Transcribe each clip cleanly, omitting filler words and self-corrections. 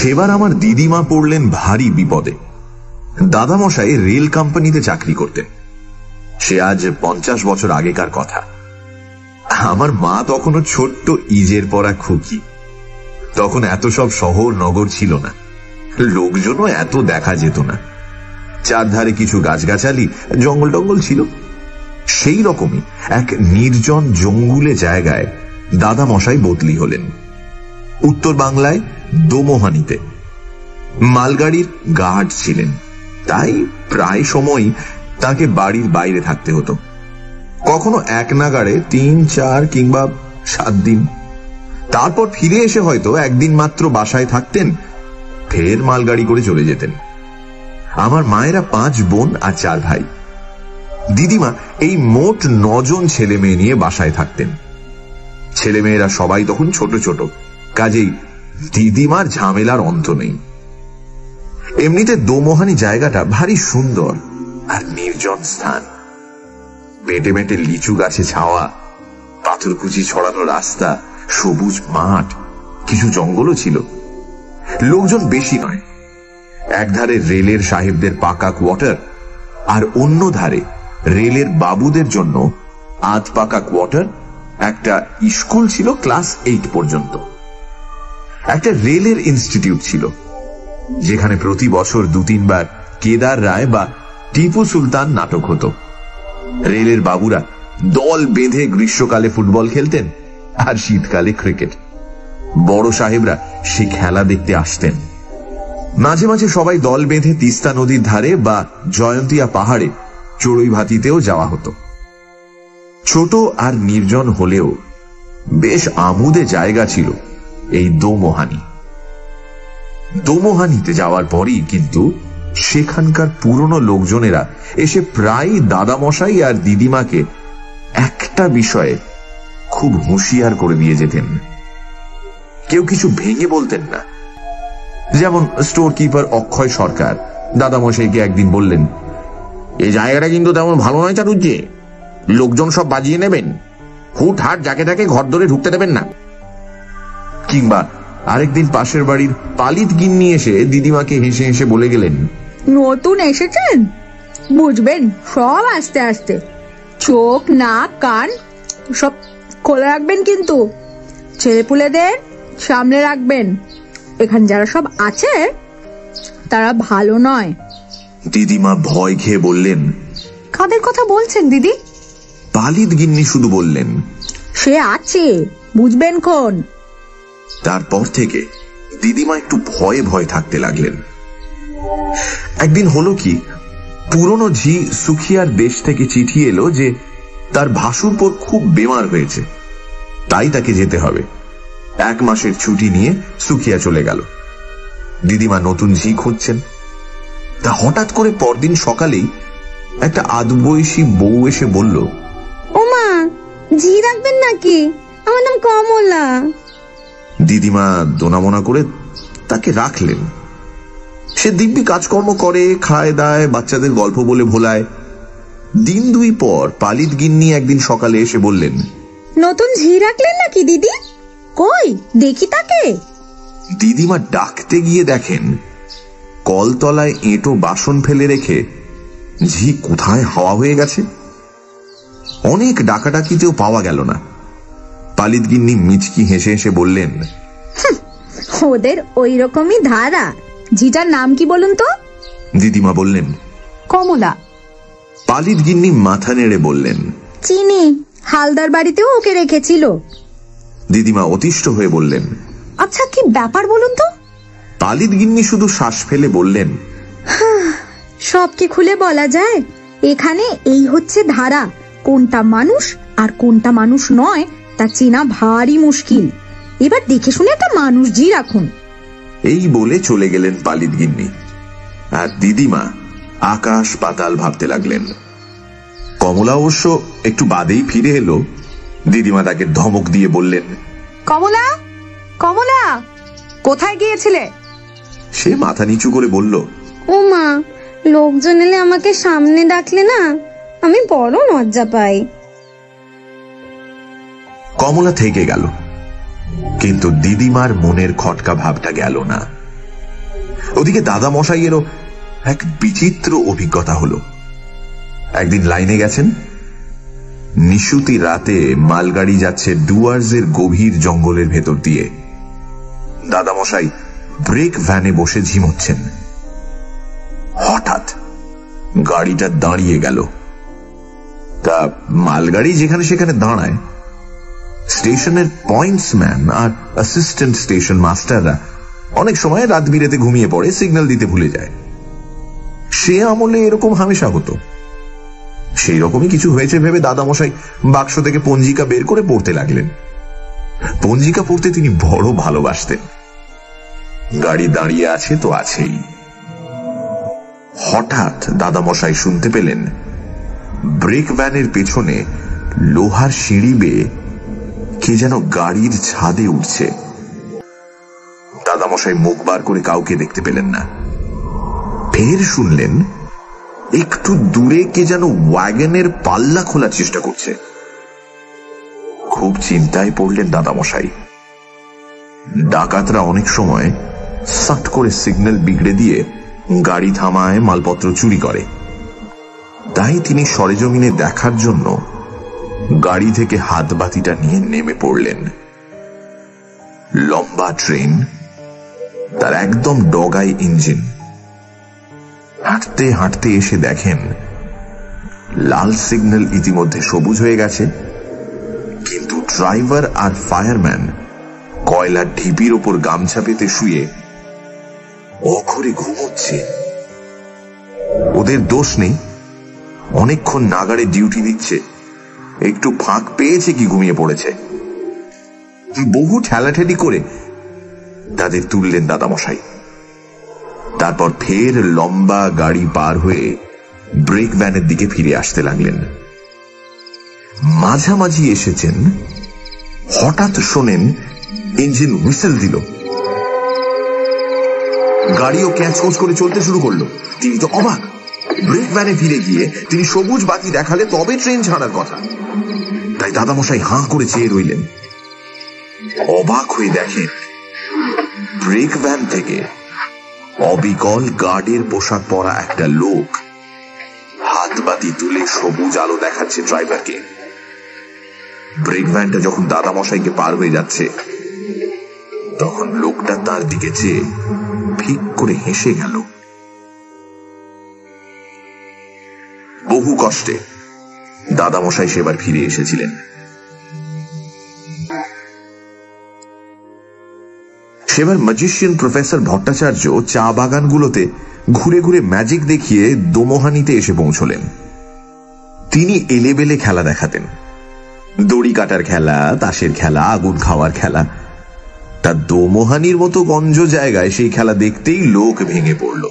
সেবার আমার দিদিমা পড়লেন ভারী বিপদে। দাদামশাই রেল কোম্পানিতে চাকরি করতেন। সে আজ 50 বছর আগেকার কথা। আমার মা তখনও ছোট্ট ইজের পরা খুকি। তখন এত সব শহর নগর ছিল না, লোকজনও এত দেখা যেত না। চারধারে কিছু গাছগাছালি, জঙ্গল টঙ্গল ছিল। সেই রকমই এক নির্জন জঙ্গুলে জায়গায় দাদামশাই বদলি হলেন, উত্তর বাংলায় দোমোহানিতে। মালগাড়ির গার্ড ছিলেন, তাই প্রায় সময় তাকে বাড়ির বাইরে থাকতে হতো। কখনো এক নাগাড়ে 3, 4 কিংবা 7 দিন। তারপর ফিরে এসে হয়তো একদিন মাত্র বাসায় থাকতেন, ফের মালগাড়ি করে চলে যেতেন। আমার মায়েরা 5 বোন আর 4 ভাই। দিদিমা এই মোট 9 জন ছেলে মেয়ে নিয়ে বাসায় থাকতেন। ছেলেমেয়েরা সবাই তখন ছোট ছোট, কাজেই দিদিমার ঝামেলার অন্ত নেই। এমনিতে দোমোহানি জায়গাটা ভারী সুন্দর আর নির্জন স্থান। বেটে বেটে লিচু গাছে ছাওয়া, পাথরকুচি ছড়ানো রাস্তা, সবুজ মাঠ, কিছু জঙ্গলও ছিল। লোকজন বেশি নয়। একধারে রেলের সাহেবদের পাকা কোয়ার্টার, আর অন্য ধারে রেলের বাবুদের জন্য আধ পাকা কোয়ার্টার। একটা স্কুল ছিল ক্লাস 8 পর্যন্ত। একটা রেলের ইনস্টিটিউট ছিল, যেখানে প্রতি বছর 2-3 বার কেদার রায় বা টিপু সুলতান নাটক হতো। রেলের বাবুরা দল বেঁধে গ্রীষ্মকালে ফুটবল খেলতেন, আর শীতকালে ক্রিকেট। বড় সাহেবরা সে খেলা দেখতে আসতেন। মাঝে মাঝে সবাই দল বেঁধে তিস্তা নদীর ধারে বা জয়ন্তিয়া পাহাড়ে চড়ুই ভাতিতেও যাওয়া হতো। ছোট আর নির্জন হলেও বেশ আমোদে জায়গা ছিল এই দোমোহানি। দোমোহানিতে যাওয়ার পরই কিন্তু সেখানকার পুরনো লোকজনেরা এসে প্রায় দাদামশাই আর দিদিমাকে একটা বিষয়ে খুব হুঁশিয়ার করে দিয়ে যেতেন। কেউ কিছু ভেঙে বলতেন না। যেমন স্টোর কিপার অক্ষয় সরকার দাদামশাইকে একদিন বললেন, এই জায়গাটা কিন্তু তেমন ভালো নয় চাটুজ্জে, লোকজন সব বাজিয়ে নেবেন, হুটহাট যাকে তাকে ঘর ধরে ঢুকতে দেবেন না। কিংবা আরেকদিন পাশের বাড়ির পালিত গিন্নি এসে দিদিমাকে হেসে হেসে বলে গেলেন, নতুন এসেছেন, বুঝবেন সব আস্তে আস্তে, চোখ নাক কান সব খোলা রাখবেন, কিন্তু ছেলেপুলেদের সামনে রাখবেন। এখানে যারা সব আছে তারা ভালো নয়। দিদিমা ভয় খেয়ে বললেন, কাদের কথা বলছেন দিদি? পালিত গিন্নি শুধু বললেন, সে আছে, বুঝবেন কোন। তারপর থেকে দিদিমা একটু ভয়ে ভয়ে থাকতে লাগলেন। একদিন হলো কি, পুরনো ঝি সুখিয়ার দেশ থেকে চিঠি এলো যে তার ভাসুরপোর খুব বেমার হয়েছে, তাই তাকে যেতে হবে। 1 মাসের ছুটি নিয়ে সুখিয়া চলে গেল। দিদিমা নতুন ঝি খুঁজছেন। তা হঠাৎ করে পরদিন সকালেই একটা আধবয়সী বউ এসে বলল, ও মা, ঝি রাখবেন নাকি? আমার নাম কমলা। দিদিমা দোনামোনা করে তাকে রাখলেন। সে দিব্যি কাজকর্ম করে, খায় দায়, বাচ্চাদের গল্প বলে ভোলায়। দিন 2 পর পালিত গিন্নি একদিন সকালে এসে বললেন, নতুন ঝি রাখলেন নাকি দিদি? কই দেখি তাকে। দিদিমা ডাকতে গিয়ে দেখেন কলতলায় এঁটো বাসন ফেলে রেখে ঝি কোথায় হাওয়া হয়ে গেছে। অনেক ডাকাডাকিতেও পাওয়া গেল না। পালিত গিন্নি মিচকি হেসে হেসে বললেন, ওদের ওই রকমই ধারা। ঝিটার নাম কি বলুন তো? দিদিমা বললেন, কমলা। পালিত গিন্নি মাথা নেড়ে বললেন, চিনি, হালদার বাড়িতেও ওকে রেখেছিল। দিদিমা অতিষ্ঠ হয়ে বললেন, আচ্ছা কি ব্যাপার বলুন তো? পালিত গিন্নি শুধু শ্বাস ফেলে বললেন, সব কি খুলে বলা যায়? এখানে এই হচ্ছে ধারা, কোনটা মানুষ আর কোনটা মানুষ নয় তা চেনা ভারী মুশকিল। এবার দেখে শুনে একটা মানুষ জি রাখুন। এই বলে চলে গেলেন পালিত গিন্নি। আর দিদিমা আকাশ পাতাল ভাবতে লাগলেন। কমলা অবশ্য একটু বাদেই ফিরে এলো। দিদিমা তাকে ধমক দিয়ে বললেন, কমলা, কমলা, কোথায় গিয়েছিলে? সে মাথা নিচু করে বলল, ও মা, লোকজন এলে আমাকে সামনে ডাকলে না আমি বড় লজ্জা পাই। কমলা থেকে গেল, কিন্তু দিদিমার মনের খটকা ভাবটা গেল না। ওদিকে দাদা মশাইয়েরও এক বিচিত্র অভিজ্ঞতা হলো। একদিন লাইনে গেছেন, নিশুতি রাতে মালগাড়ি যাচ্ছে ডুয়ার্সের গভীর জঙ্গলের ভেতর দিয়ে। দাদা মশাই ব্রেক ভ্যানে বসে ঝিমোচ্ছেন। হঠাৎ গাড়িটা দাঁড়িয়ে গেল। তা মালগাড়ি যেখানে সেখানে দাঁড়ায়, স্টেশনের পয়েন্টসম্যান আর অ্যাসিস্ট্যান্ট স্টেশন মাস্টাররা অনেক সময় রাত বিরেতে ঘুমিয়ে পড়ে, সিগন্যাল দিতে ভুলে যায়। সে আমলে এরকম হামেশা হতো। সেই রকমই কিছু হয়েছে ভেবে দাদামশাই বাক্স থেকে পঞ্জিকা বের করে পড়তে লাগলেন। পঞ্জিকা পড়তে তিনি বড় ভালোবাসতেন। গাড়ি দাঁড়িয়ে আছে তো আছেই। হঠাৎ দাদামশাই শুনতে পেলেন ব্রেক ভ্যানের পেছনে লোহার সিঁড়ি বেয়ে কে যেন গাড়ির ছাদে উঠছে। দাদামশাই মুখ বার করে কাউকে দেখতে পেলেন না। ফের শুনলেন একটু দূরে কে যেন ওয়াগনের পাল্লা খোলার চেষ্টা করছে। খুব চিন্তায় পড়লেন দাদামশাই। ডাকাতরা অনেক সময় সাট করে সিগন্যাল বিগড়ে দিয়ে গাড়ি থামায়, মালপত্র চুরি করে। তাই তিনি সরেজমিনে দেখার জন্য গাড়ি থেকে হাতবাতিটা নিয়ে নেমে পড়লেন। লম্বা ট্রেন, তার একদম ডগাই ইঞ্জিন। হাঁটতে হাঁটতে এসে দেখেন লাল সিগন্যাল ইতিমধ্যে সবুজ হয়ে গেছে, কিন্তু ড্রাইভার আর ফায়ারম্যান কয়লার ঢিপির ওপর গামছা পেতে শুয়ে অঘরে ঘুমোচ্ছে। ওদের দোষ নেই, অনেকক্ষণ নাগাড়ে ডিউটি দিচ্ছে, একটু ফাঁক পেয়েছে কি ঘুমিয়ে পড়েছে। বহু ঠেলাঠেলি করে তাদের তুললেন দাদামশাই। তারপর ফের লম্বা গাড়ি পার হয়ে ব্রেক ভ্যানের দিকে ফিরে আসতে লাগলেন। মাঝামাঝি এসেছেন, হঠাৎ শোনেন ইঞ্জিন হুইসেল দিল। গাড়িও ক্যাঁচকোঁচ করে চলতে শুরু করলো। তিনি তো অবাক। ব্রেক ভ্যানে ফিরে গিয়ে তিনি সবুজ বাতি দেখালে তবে ট্রেন ছাড়ার কথা। তাই দাদামশাই হাঁ করে চেয়ে রইলেন। অবাক হয়ে দেখেন ব্রেক ভ্যান থেকে অবিকল গার্ডের পোশাক পরা একটা লোক হাতবাতি তুলে সবুজ আলো দেখাচ্ছে ড্রাইভারকে। ব্রেক ভ্যানটা যখন দাদামশাইকে পার হয়ে যাচ্ছে, তখন লোকটা তার দিকে চেয়ে ফিক করে হেসে গেল। বহু কষ্টে দাদামশাই সেবার ফিরে এসেছিলেন। সেবার ম্যাজিশিয়ান প্রফেসর ভট্টাচার্য চা বাগানগুলোতে ঘুরে ঘুরে ম্যাজিক দেখিয়ে দোমোহানিতে এসে পৌঁছলেন। তিনি এলেবেলে খেলা দেখাতেন, দড়ি কাটার খেলা, তাসের খেলা, আগুন খাওয়ার খেলা। তার দোমোহানির মতো গঞ্জ জায়গায় সেই খেলা দেখতেই লোক ভেঙে পড়ল।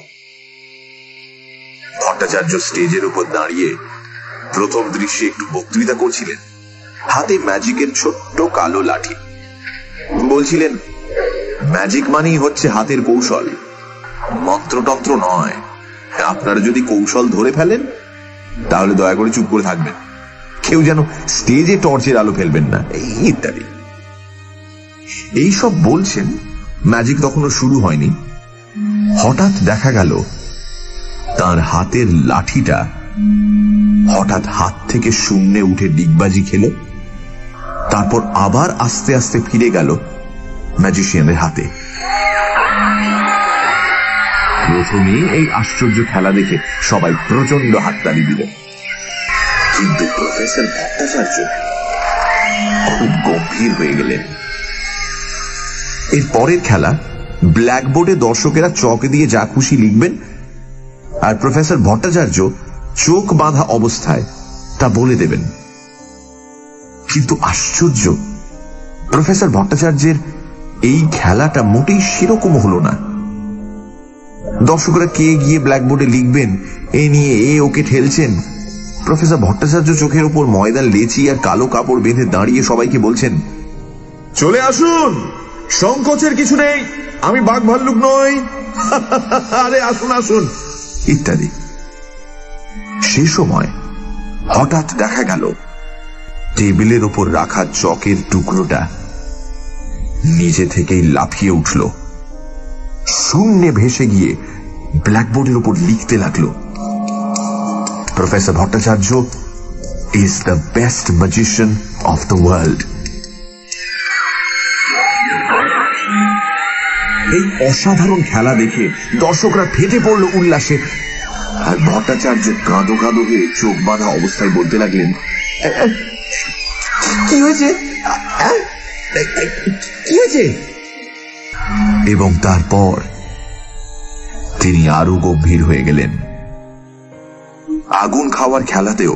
ভট্টাচার্য স্টেজের উপর দাঁড়িয়ে প্রথম দৃশ্যে একটু বক্তৃতা করছিলেন, হাতে ম্যাজিকের ছোট্ট কালো লাঠি। বলছিলেন, ম্যাজিক মানেই হচ্ছে হাতের কৌশল, মন্ত্রতন্ত্র নয়। আপনারা যদি কৌশল ধরে ফেলেন তাহলে দয়া করে চুপ করে থাকবেন, কেউ যেন স্টেজে টর্চের আলো ফেলবেন না, ইত্যাদি। এইসব বলছেন, ম্যাজিক তখনও শুরু হয়নি। হঠাৎ দেখা গেল তার হাতের লাঠিটা হঠাৎ হাত থেকে শূন্যে উঠে ডিগবাজি খেল, তারপর আবার আস্তে আস্তে ফিরে গেল ম্যাজিশিয়ানের হাতে। প্রথমে এই আশ্চর্য খেলা দেখে সবাই প্রচন্ড হাততালি দিল, কিন্তু প্রফেসর ভট্টাচার্য খুব গম্ভীর হয়ে গেলেন। এর পরের খেলা ব্ল্যাকবোর্ডে দর্শকেরা চক দিয়ে যা খুশি লিখবেন, আর প্রফেসর ভট্টাচার্য চোখ বাঁধা অবস্থায় তা বলে দেবেন। কিন্তু আশ্চর্য, প্রফেসর ভট্টাচার্যের এই খেলাটা মোটেই সেরকম হলো না। দর্শকরা কে গিয়ে ব্ল্যাকবোর্ডে লিখবেন এ নিয়ে এ ওকে ঠেলছেন। প্রফেসর ভট্টাচার্য চোখের উপর ময়দার লেচি আর কালো কাপড় বেঁধে দাঁড়িয়ে সবাইকে বলছেন, চলে আসুন, সংকোচের কিছু নেই, আমি বাঘ ভাল্লুক নই, আরে আসুন আসুন, ইত্যাদি। সে সময় হঠাৎ দেখা গেল টেবিলের ওপর রাখা চকের টুকরোটা নিজে থেকেই লাফিয়ে উঠল, শূন্যে ভেসে গিয়ে ব্ল্যাকবোর্ডের উপর লিখতে লাগলো, professor Bhattacharya is the best magician of the world. এই অসাধারণ খেলা দেখে দর্শকরা ফেটে পড়ল উল্লাসে, আর ভট্টাচার্য কাঁদো কাঁদো হয়ে চোখ বাঁধা অবস্থায় বলতে লাগলেন, কি হয়েছে, কি হয়েছে? এবং তারপর তিনি আরো গম্ভীর হয়ে গেলেন। আগুন খাওয়ার খেলাতেও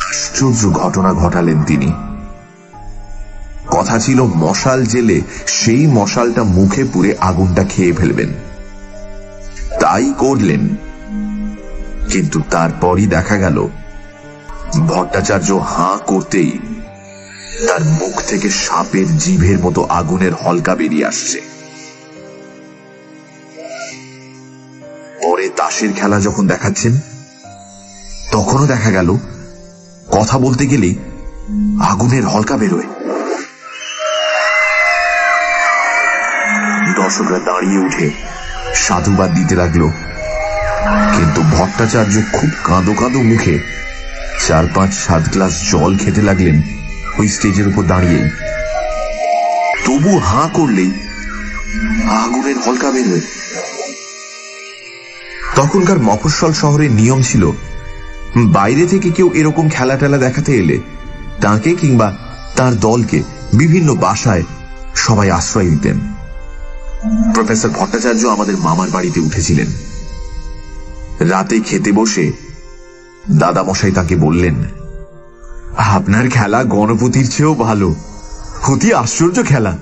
আশ্চর্য ঘটনা ঘটালেন তিনি। কথা ছিল মশাল জেলে সেই মশালটা মুখে পুরে আগুনটা খেয়ে ফেলবেন। তাই করলেন, কিন্তু তারপরই দেখা গেল ভট্টাচার্য হাঁ করতেই তার মুখ থেকে সাপের জিভের মতো আগুনের হলকা বেরিয়ে আসছে। পরে তাসের খেলা যখন দেখাচ্ছেন তখনও দেখা গেল কথা বলতে গেলেই আগুনের হলকা বেরোয়। দর্শকরা দাঁড়িয়ে উঠে সাধুবাদ দিতে লাগলো, কিন্তু ভট্টাচার্য খুব কাঁদো কাঁদো মুখে 4-5-7 গ্লাস জল খেতে লাগলেন ওই স্টেজের উপর দাঁড়িয়েই। তবু হাঁ করলেই আগুনের হলকা বেরোয়। তখনকার মফস্বল শহরের নিয়ম ছিল, বাইরে থেকে কেউ এরকম খেলা টেলা দেখাতে এলে তাকে কিংবা তার দলকে বিভিন্ন বাসায় সবাই আশ্রয় দিতেন। প্রফেসর ভট্টাচার্য আমাদের মামার বাড়িতে উঠেছিলেন। রাতে খেতে বসে দাদামশাই তাকে বললেন, আপনার খেলা গণপতির চেয়েও ভালো, অতি আশ্চর্য খেলা।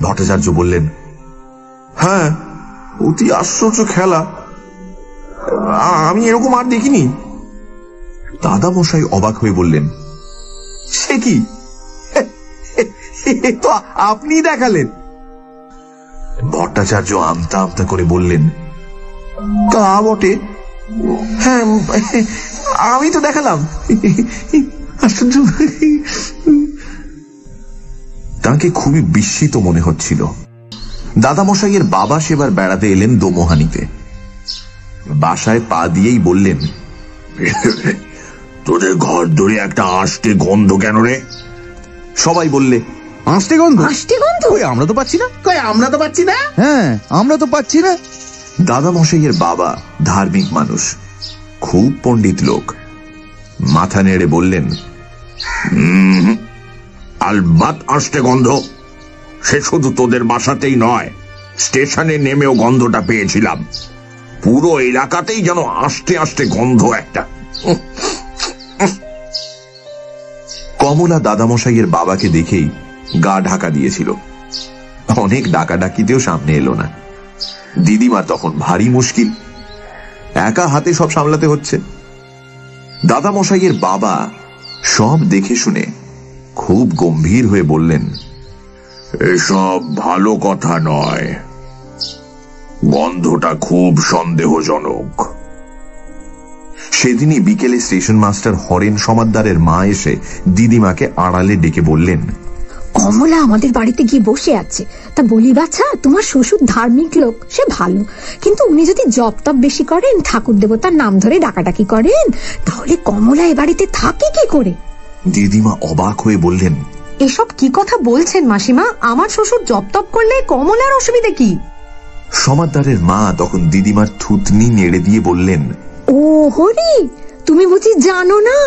ভট্টাচার্য বললেন, হ্যাঁ, অতি আশ্চর্য খেলা, আমি এরকম আর দেখিনি। দাদামশাই অবাক হয়ে বললেন, সে কি, তো আপনি দেখালেন? ভট্টাচার্য আমতা আমতা করে বললেন, তা বটে, হ্যাঁ আমি তো দেখালাম। তাকে খুবই বিস্মিত মনে হচ্ছিল। দাদামশাইয়ের বাবা সেবার বেড়াতে এলেন দোমোহানিতে। বাসায় পা দিয়েই বললেন, তোদের ঘর ধরে একটা আষ্টে গন্ধ কেন রে? সবাই বললে, আষ্টে গন্ধ? আষ্টে গন্ধ? আমরা তো পাচ্ছি না। আমরা তো পাচ্ছি না। হ্যাঁ, আমরা তো পাচ্ছি না। দাদামশাইয়ের বাবা ধার্মিক মানুষ, খুব পণ্ডিত লোক, মাথা নেড়ে বললেন, আলবাত আষ্টে গন্ধ। সে শুধু তোদের বাসাতেই নয়, স্টেশনে নেমেও গন্ধটা পেয়েছিলাম। পুরো এলাকাতেই যেন আষ্টে আষ্টে গন্ধ একটা। কমলা দাদামশাইয়ের বাবাকে দেখেই গা ঢাকা দিয়েছিল। অনেক ডাকাডাকিতেও সামনে এলো না। দিদিমার তখন ভারী মুশকিল, একা হাতে সব সামলাতে হচ্ছে। দাদামশাইয়ের বাবা সব দেখে শুনে খুব গম্ভীর হয়ে বললেন, এসব ভালো কথা নয়, গন্ধটা খুব সন্দেহজনক। সেদিনই বিকেলে স্টেশন মাস্টার হরেন সমাদ্দারের মা এসে দিদিমাকে আড়ালে ডেকে বললেন, কমলা আমাদের বাড়িতে গিয়ে বসে আছে, তা বলি বাছা, তোমার শ্বশুর ধার্মিক লোক, সে ভালো, কিন্তু উনি যদি জপ তপ বেশি করেন, ঠাকুর দেবতার নাম ধরে ডাকাডাকি করেন, তাহলে কমলা এ বাড়িতে থাকে কি করে? দিদিমা অবাক হয়ে বললেন, এসব কি কথা বলছেন মাসিমা? আমার শ্বশুর জপ তপ করলে কমলার অসুবিধা কি? সমাদ্দারের মা তখন দিদিমার থুতনি নেড়ে দিয়ে বললেন, ও হরি, তুমি বুঝি জানো না?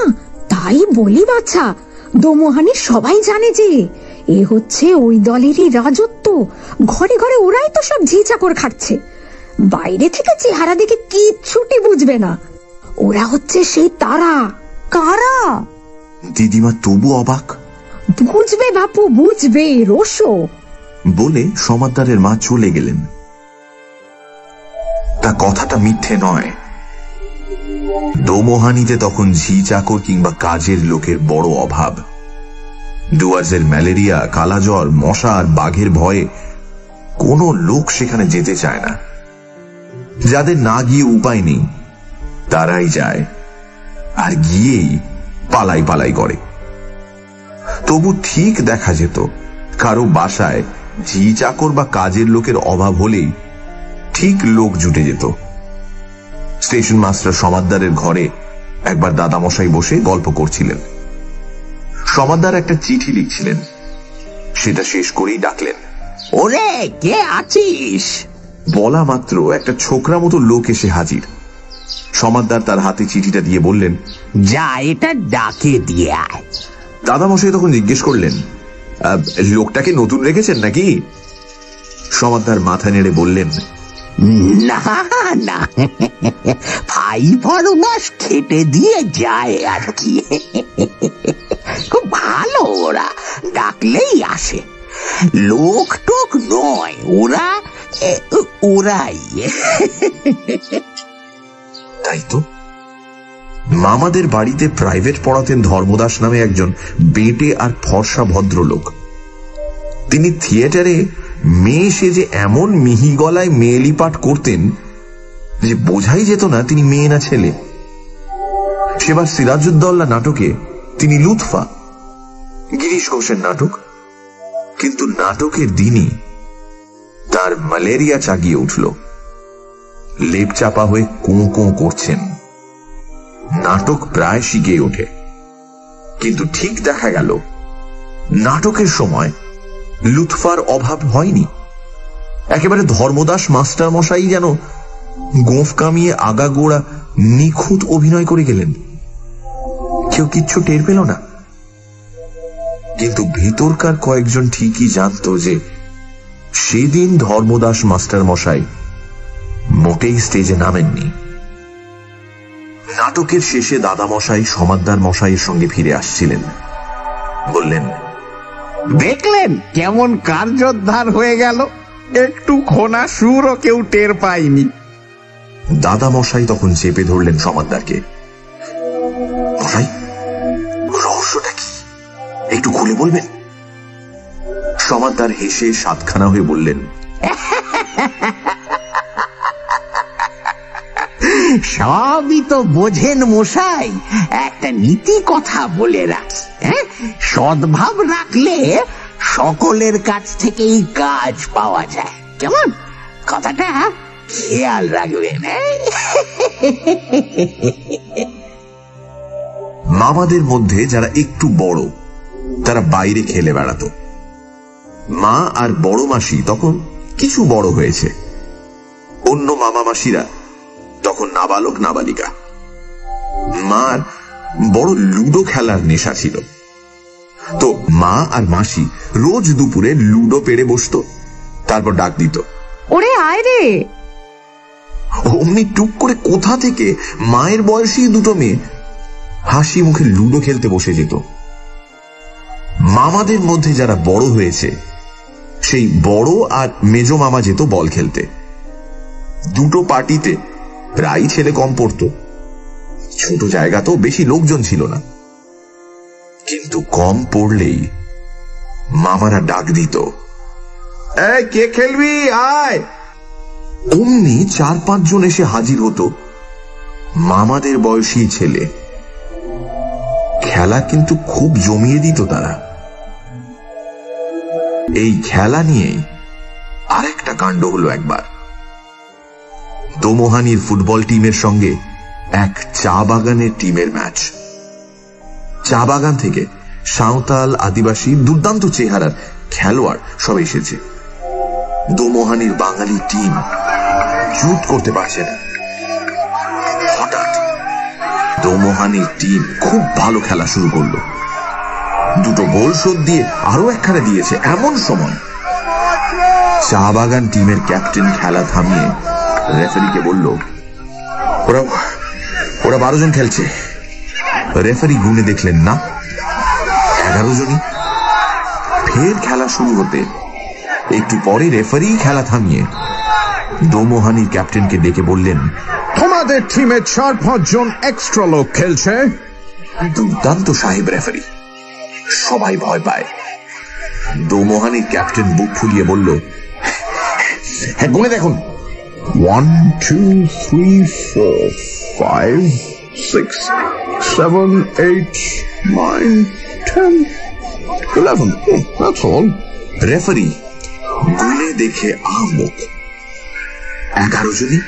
তাই বলি বাছা, দোমোহানি সবাই জানে যে এ হচ্ছে ওই দলেরই রাজত্ব। ঘরে ঘরে ওরাই তো সব ঝি চাকর খাচ্ছে। বাইরে থেকে চেহারা দেখে কিচ্ছুটি বুঝবে না, ওরা হচ্ছে সেই তারা। কারা? দিদিমা তবু অবাক। বুঝবে বাপু, বুঝবে, রোশো। বলে সমাদ্দারের মা চলে গেলেন। তা কথাটা মিথ্যে নয়। দোমোহানিতে তখন ঝি চাকর কিংবা কাজের লোকের বড় অভাব। ডুয়ার্সের ম্যালেরিয়া, কালাজ্বর, মশা আর বাঘের ভয়ে কোনো লোক সেখানে যেতে চায় না। যাদের না গিয়ে উপায় নেই তারাই যায়, আর গিয়েই পালাই পালাই করে। তবু ঠিক দেখা যেত কারো বাসায় ঝি চাকর বা কাজের লোকের অভাব হলেই ঠিক লোক জুটে যেত। স্টেশন মাস্টার সমাদদারের ঘরে একবার দাদামশাই বসে গল্প করছিলেন। সমাদদার একটা চিঠি লিখছিলেন, সেটা শেষ করেই ডাকলেন, ওরে কে আছিস? বলা মাত্র একটা ছোকরা মতো লোক এসে হাজির। সমাদদার তার হাতে চিঠিটা দিয়ে বললেন, যা এটা ডাকে দিয়ে আয়। দাদামশাই তখন জিজ্ঞেস করলেন, লোকটাকে নতুন রেখেছেন নাকি? সমাদদার মাথা নেড়ে বললেন, না না, ভাই ফরমাস খেটে দিয়ে যায় আর কি। খুব ভালো, ওরা ডাকলেই আসে, লোক টোক নয়, ওরাই। তাই তো। মামাদের বাড়িতে প্রাইভেট পড়াতেন ধর্মদাস নামে একজন বেটে আর ফর্সা ভদ্রলোক। তিনি থিয়েটারে মেয়ে সেজে এমন মিহি গলায় মেয়েলি পাঠ করতেন যে বোঝাই যেত না তিনি মেয়ে না ছেলে। সেবার সিরাজউদ্দৌলা নাটকে তিনি লুৎফা, গিরিশ ঘোষের নাটক। কিন্তু নাটকের দিনই তার ম্যালেরিয়া চাগিয়ে উঠল। লেপ চাপা হয়ে কোঁ কোঁ করছেন। নাটক প্রায় শিখে ওঠে, কিন্তু ঠিক দেখা গেল নাটকের সময় লুৎফার অভাব হয়নি। একেবারে ধর্মদাস মাস্টার মশাই যেন গোঁফ কামিয়ে আগাগোড়া নিখুঁত অভিনয় করে গেলেন। কেউ কিচ্ছু টের পেল না, কিন্তু ভেতরকার কয়েকজন ঠিকই জানত যে সেদিন ধর্মদাস মাস্টার মশাই মোটেই স্টেজে নামেননি। নাটকের শেষে দাদামশাই সমাদদার মশাইয়ের সঙ্গে ফিরে আসছিলেন। বললেন, দেখলেন কেমন কার্যোদ্ধার হয়ে গেল, একটু খোনা সুরও কেউ টের পায়নি। দাদামশাই তখন চেপে ধরলেন সমাদদারকে। মশাই, রহস্যটা কি একটু খুলে বলবেন? সমাদদার হেসে সাতখানা হয়ে বললেন, সবই তো বোঝেন মশাই, একটা নীতি কথা বলে রাখি, সদ্ভাব রাখলে সকলের কাছ থেকেই কাজ পাওয়া যায়। কেমন কথাটা খেয়াল রাখবেন। মামাদের মধ্যে যারা একটু বড় তারা বাইরে খেলে বেড়াতো। মা আর বড় মাসি তখন কিছু বড় হয়েছে। অন্য মামা মাসিরা তখন নাবালক নাবালিকা। মার বড় লুডো খেলার নেশা ছিল, তো মা আর মাসি রোজ দুপুরে লুডো পেড়ে বসতো, তারপর ডাক দিত, ওরে আয় রে। অমনি টুক করে কোথা থেকে মায়ের বয়সী দুটো মেয়ে হাসি মুখে লুডো খেলতে বসে যেত। মামাদের মধ্যে যারা বড় হয়েছে সেই বড় আর মেজ মামা যেত বল খেলতে। দুটো পার্টিতে প্রায় ছেলে কম পড়তো, ছোট জায়গা তো বেশি লোকজন ছিল না, কিন্তু কম পড়লেই মামারা ডাক দিত, এই কে খেলবি আয়। অমনি 4-5 জন এসে হাজির হতো, মামাদের বয়সী ছেলে। খেলা কিন্তু খুব জমিয়ে দিত তারা। এই খেলা নিয়ে আরেকটা কাণ্ড হলো একবার। দোমোহানির ফুটবল টিমের সঙ্গে এক চা বাগানের টিমের ম্যাচ। চা বাগান থেকে সাঁওতাল, আদিবাসী, দুর্দান্ত চেহারার খেলোয়াড় সব এসেছে। দোমোহানির বাঙালি টিম জুত করতে পারছে না। হঠাৎ দোমোহানির টিম খুব ভালো খেলা শুরু করলো। দুটো গোল শোধ দিয়ে আরো একখানা দিয়েছে। এমন সময় চা বাগান টিমের ক্যাপ্টেন খেলা থামিয়ে রেফারিকে বলল, ওরা 12 জন খেলছে। রেফারি গুনে দেখলেন না, 11 জনই। ফের খেলা শুরু হতে একটু পরে রেফারি খেলা থামিয়ে দোমোহানির ক্যাপ্টেনকে ডেকে বললেন, তোমাদের টিমে 4-5 জন এক্সট্রা লোক খেলছে। দুর্দান্ত সাহেব রেফারি, সবাই ভয় পায়। দোমোহানির ক্যাপ্টেন বুক ফুলিয়ে বলল, হ্যাঁ গুনে দেখুন। 1 2 3 4 5 6 7 8 9 10 11 That's all. রেফারি গুনে দেখে আহম্মক, 11 জনই।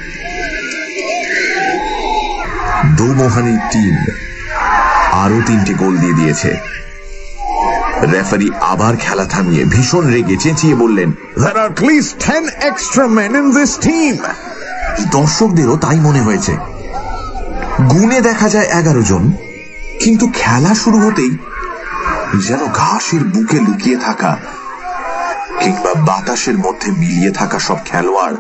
দোমোহানির টিম আরো 3টে গোল দিয়ে দিয়েছে। রেফারি আবার খেলা থামিয়ে ভীষণ রেগে চেঁচিয়ে বললেন, There are at least 10 extra men in this team. দর্শকদেরও তাই মনে হয়েছে। গুনে দেখা যায় 11 জন, কিন্তু খেলা শুরু হতেই যেন ঘাসের বুকে লুকিয়ে থাকা কিংবা বাতাসের মধ্যে মিলিয়ে থাকা সব খেলোয়াড়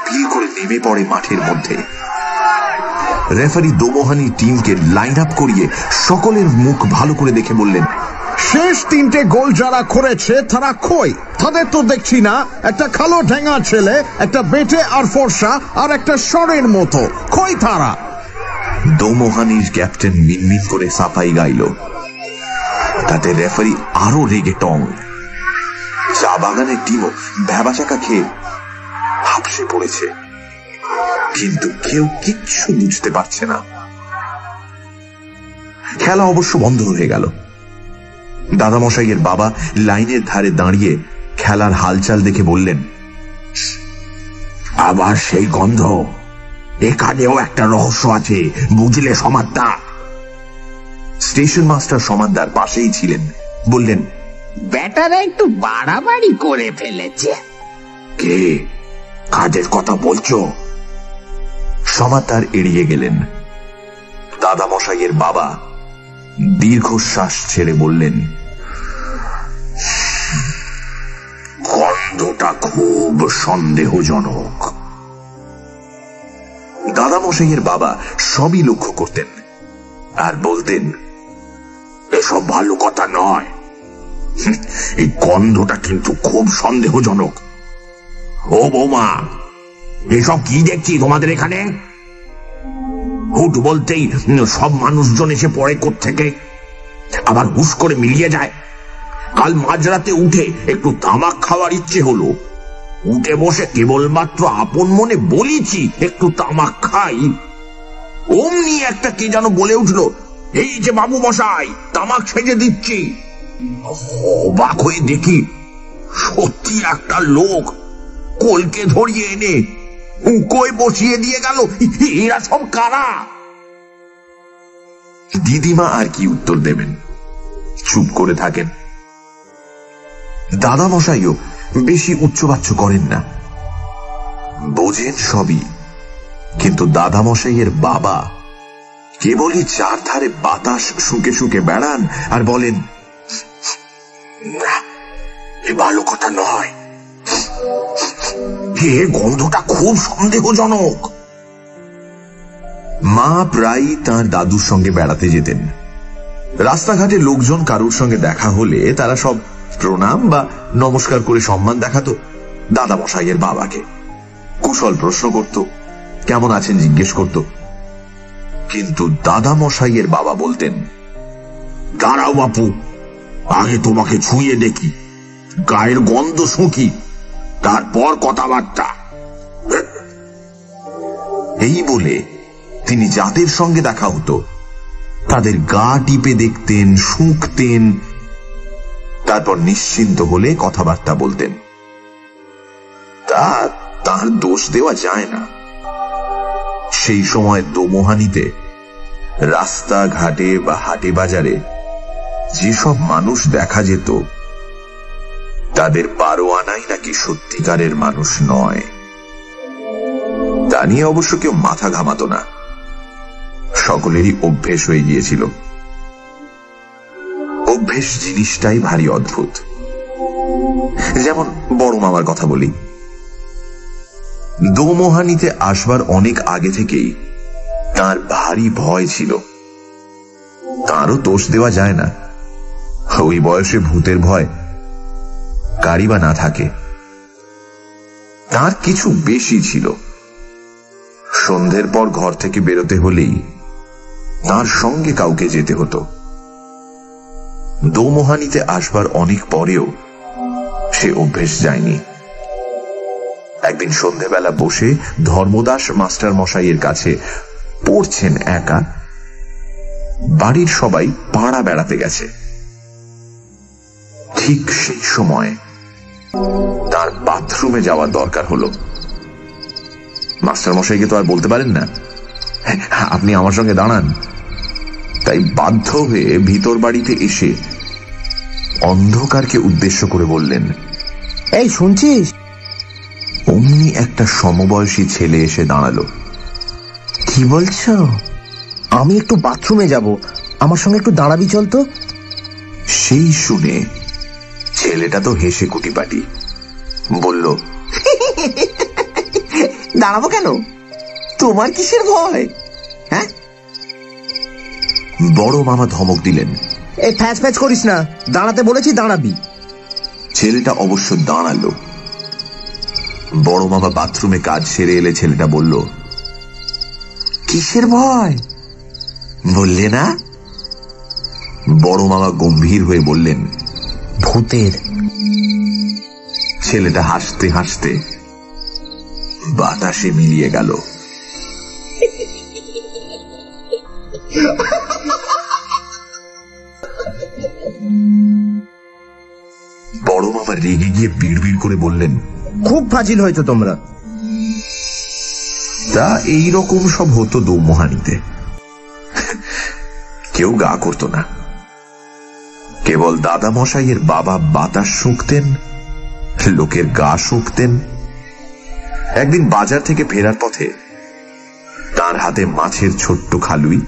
পিল করে নেমে পড়ে মাঠের মধ্যে। রেফারি দোমোহানি টিমকে লাইন আপ করিয়ে সকলের মুখ ভালো করে দেখে বললেন, শেষ 3টে গোল যারা করেছে তারা কই? তাদের তো দেখছি না। একটা কালো ঢেঙ্গা ছেলে, একটা বেটে আর ফর্সা, আর একটা স্বরের মতো। কই তারা? দোমোহানির ক্যাপ্টেন মিনমিন করে সাফাই গাইল। তাতে রেফারি আরো রেগে টং। চা বাগানের টিমও ভ্যাবাচাকা খেয়ে হাঁপসে পড়েছে, কিন্তু কেউ কিচ্ছু বুঝতে পারছে না। খেলা অবশ্য বন্ধ হয়ে গেল। দাদামশাইয়ের বাবা লাইনের ধারে দাঁড়িয়ে খেলার হালচাল দেখে বললেন, আবার সেই গন্ধ। এখানেও একটা রহস্য আছে, বুঝলে সমাদদার? স্টেশন মাস্টার সমাদদার পাশেই ছিলেন, বললেন, ব্যাটারা একটু বাড়াবাড়ি করে ফেলেছে। কে কাজের কথা বলছো? সমাদদার এড়িয়ে গেলেন। দাদামশাইয়ের বাবা দীর্ঘশ্বাস ছেড়ে বললেন, গন্ধটা খুব সন্দেহজনক। দাদামশাইয়ের বাবা সবই লক্ষ্য করতেন আর বলতেন, এসব ভালো কথা নয়। এই গন্ধটা কিন্তু খুব সন্দেহজনক। ও বৌমা, এসব কি দেখছি তোমাদের এখানে? হুট বলতেই সব মানুষজন এসে পড়ে কোত্থেকে, আবার হুশ করে মিলিয়ে যায়। কাল মাঝরাতে উঠে একটু তামাক খাওয়ার ইচ্ছে হলো, উঠে বসে কেবলমাত্র আপন মনে বলেছি একটু তামাক খাই, অমনি একটা কে যেন বলে উঠলো, এই যে বাবু মশাই, তামাক সেজে দিচ্ছি। অবাক হয়ে দেখি সত্যি একটা লোক কোলকে ধরিয়ে এনে উকোয় বসিয়ে দিয়ে গেল। এরা সব কারা? দিদিমা আর কি উত্তর দেবেন, চুপ করে থাকেন। দাদামশাইও বেশি উচ্চবাচ্য করেন না, বোঝেন সবই, কিন্তু দাদামশাইয়ের বাবা কেবলই চারধারে বাতাস শুকে শুকে বেড়ান আর বলেন, এ ভালো কথা নয়, এ গন্ধটা খুব সন্দেহজনক। মা প্রায়ই তার দাদুর সঙ্গে বেড়াতে যেতেন। রাস্তাঘাটে লোকজন কারুর সঙ্গে দেখা হলে তারা সব প্রণাম বা নমস্কার করে সম্মান দেখাতো দাদামশাইয়ের বাবাকে, কুশল প্রশ্ন করত, কেমন আছেন জিজ্ঞেস করত। কিন্তু দাদামশাইয়ের বাবা বলতেন, দাঁড়াও বাপু, আগে তোমাকে ছুঁয়ে দেখি, গায়ের গন্ধ শুঁকি, তারপর কথাবার্তা। এই বলে তিনি যাদের সঙ্গে দেখা হতো তাদের গা টিপে দেখতেন, শুঁকতেন, তারপর নিশ্চিন্ত হলে কথাবার্তা বলতেন। তার দোষ দেওয়া যায় না। সেই সময় দোমোহানিতে রাস্তাঘাটে বা হাটে বাজারে যেসব মানুষ দেখা যেত তাদের 12 আনাই নাকি সত্যিকারের মানুষ নয়। তা নিয়ে অবশ্য কেউ মাথা ঘামাতো না, সকলেরই অভ্যেস হয়ে গিয়েছিল। অভ্যেস জিনিসটাই ভারী অদ্ভুত। যেমন বড় মামার কথা বলি, দোমোহানিতে আসবার অনেক আগে থেকেই তার ভারী ভয় ছিল। তারও দোষ দেওয়া যায় না, ওই বয়সে ভূতের ভয় কারি বা না থাকে। তার কিছু বেশি ছিল। সন্ধ্যের পর ঘর থেকে বেরোতে হলেই তার সঙ্গে কাউকে যেতে হতো। দোমোহানিতে আসবার অনেক পরেও সে অভ্যেস যায়নি। একদিন সন্ধ্যেবেলা বসে ধর্মদাস মাস্টার মশাইয়ের কাছে পড়ছেন একা, বাড়ির সবাই পাড়া বেড়াতে গেছে। ঠিক সেই সময় তার বাথরুমে যাওয়ার দরকার হলো। মাস্টার মশাইকে তো আর বলতে পারেন না আপনি আমার সঙ্গে দাঁড়ান, তাই বাধ্য হয়ে ভিতর বাড়িতে এসে অন্ধকারকে উদ্দেশ্য করে বললেন, এই শুনছিস? অমনি একটা সমবয়সী ছেলে এসে দাঁড়ালো। কি বলছো? আমি একটু বাথরুমে যাব, আমার সঙ্গে একটু দাঁড়াবি চল তো। সেই শুনে ছেলেটা তো হেসে কুটিপাটি বলল, দাঁড়াবো কেন? তোমার কিসের ভয়? হ্যাঁ? বড় মামা ধমক দিলেন, এই ফ্যাচ ফ্যাচ করিস না, দাঁড়াতে বলেছি দাঁড়াবি। ছেলেটা অবশ্য দাঁড়ালো। বড় মামা বাথরুমে কাজ সেরে এলে ছেলেটা বলল, কিসের ভয় বললে না? বড় মামা গম্ভীর হয়ে বললেন, ভূতের। ছেলেটা হাসতে হাসতে বাতাসে মিলিয়ে গেল। বড় মামা রেগে গিয়ে বিড়বিড় করে বললেন, খুব ফাজিল হয়েছো তোমরা। তা এইরকম সব হতো দৌমহানিতে। কেউ গা করতো না, কেবল দাদা মশাইয়ের বাবা বাতাস শুঁকতেন, লোকের গা শুঁকতেন। একদিন বাজার থেকে ফেরার পথে তার হাতে মাছের ছোট্ট খালুই,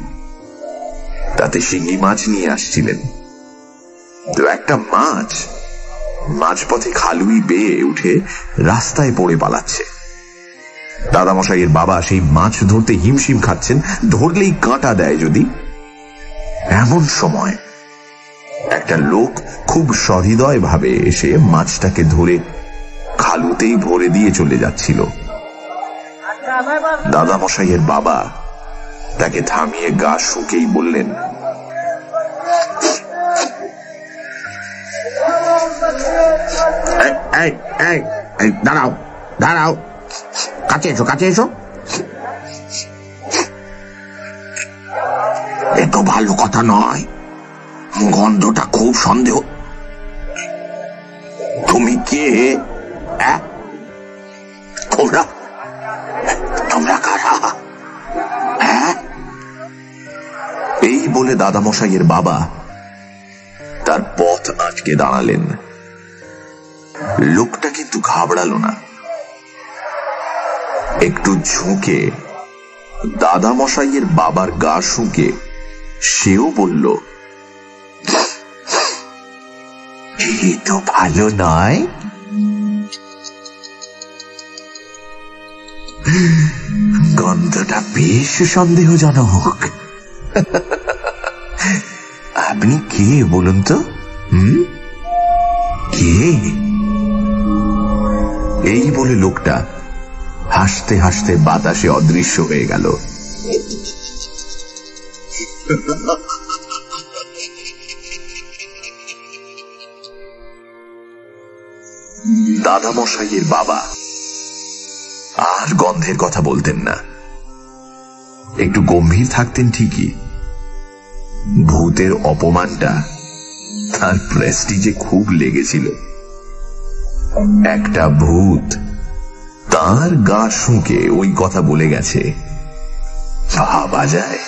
তাতে শিঙি মাছ নিয়ে আসছিলেন। তো একটা মাছ মাঝপথে খালুই বেয়ে উঠে রাস্তায় পড়ে পালাচ্ছে। দাদামশাইয়ের বাবা সেই মাছ ধরতে হিমশিম খাচ্ছেন, ধরলেই কাঁটা দেয় যদি। এমন সময় একটা লোক খুব সহৃদয় ভাবে এসে মাছটাকে ধরে খালুতেই ভরে দিয়ে চলে যাচ্ছিল। দাদামশাইয়ের বাবা তাকে থামিয়ে গা শুকেই বললেন, দাঁড়াও দাঁড়াও, কাছে এসো কাছে এসো। এ তো ভালো কথা নয়, গন্ধটা খুব সন্দেহ। তুমি কে? তোমরা তোমরা কারা? এই বলে দাদামশাইয়ের বাবা তার পথ আটকে দাঁড়ালেন। লোকটা কিন্তু ঘাবড়ালো না, একটু ঝুঁকে দাদামশাইয়ের বাবার গা শুঁকে সেও বলল, এ তো ভালো নয়, গন্ধটা বেশ সন্দেহজনক। আপনি কে বলুন তো? কে? এই বলে লোকটা হাসতে হাসতে বাতাসে অদৃশ্য হয়ে গেল। দাদামশাইয়ের বাবা আর গন্ধের কথা বলতেন না, একটু গম্ভীর থাকতেন ঠিকই। ভূতের অপমানটা তার প্রেস্টিজে খুব লেগেছিল। একটা ভূত তার গা শুঁকে ওই কথা বলে গেছে, ভাবা যায়।